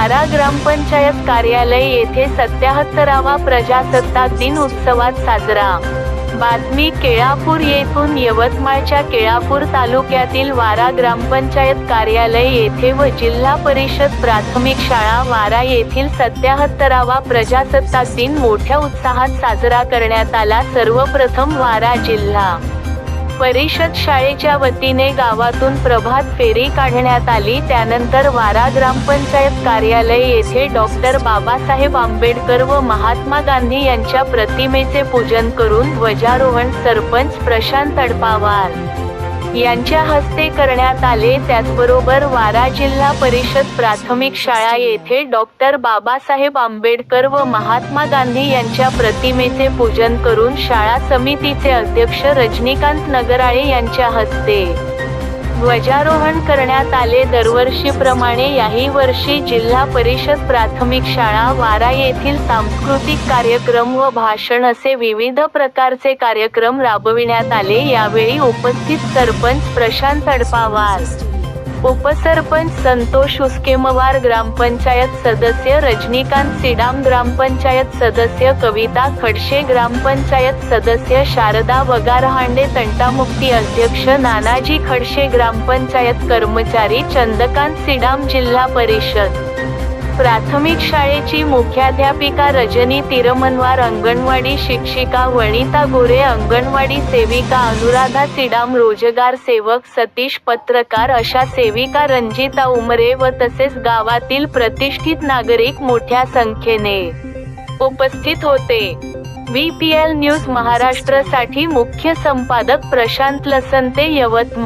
वारा ग्रामपंचायत कार्यालय येथे 77वा प्रजासत्ताक दिन उत्सवात साजरा। बातमी केळापूर येथून यवतमाळच्या केळापूर तालुक्यातील वारा ग्रामपंचायत कार्यालय येथे व जिल्हा परिषद प्राथमिक शाळा वारा येथील 77वा प्रजासत्ताक दिन मोठ्या उत्साहात साजरा करण्यात आला। सर्वप्रथम वारा जिल्हा परिषद शाळेच्या वतीने गावातून प्रभात फेरी काढण्यात आली। त्यानंतर वारा ग्रामपंचायत कार्यालय येथे डॉक्टर बाबासाहेब आंबेडकर व महात्मा गांधी यांच्या प्रतिमेचे पूजन करून ध्वजारोहण सरपंच प्रशांत अडपावार यांच्या हस्ते करण्यात आले। त्याचबरोबर वारा जिल्हा परिषद प्राथमिक शाळा येथे डॉक्टर बाबासाहेब आंबेडकर व महात्मा गांधी यांच्या प्रतिमेचे पूजन करून शाळा समितीचे अध्यक्ष रजनीकांत नगराळे यांच्या हस्ते ध्वजारोहण करण्यात आले। दरवर्षीप्रमाणे याही वर्षी जिल्हा परिषद प्राथमिक शाळा वारा येथील सांस्कृतिक कार्यक्रम व भाषण असे विविध प्रकारचे कार्यक्रम राबविण्यात आले। यावेळी उपस्थित सरपंच प्रशांत अडपावार, उपसरपंच संतोष उसकेमवार, ग्रामपंचायत सदस्य रजनीकांत सिडाम, ग्रामपंचायत सदस्य कविता खडशे, ग्रामपंचायत सदस्य शारदा वगारहांडे, तंटामुक्ती अध्यक्ष नानाजी खडशे, ग्रामपंचायत कर्मचारी चंद्रकांत सिडाम, जिल्हा परिषद प्राथमिक शाळेची मुख्याध्यापिका रजनी तिरमनवार, अंगणवाडी शिक्षिका वनिता गोरे, अंगणवाडी सेविका अनुराधा सिडाम, रोजगार सेवक सतीश, पत्रकार अशा सेविका रंजिता उमरे व तसेच गावातील प्रतिष्ठित नागरिक मोठ्या संख्येने उपस्थित होते। VPL न्यूज महाराष्ट्र साठी मुख्य संपादक प्रशांत लसंते, यवतमाळ।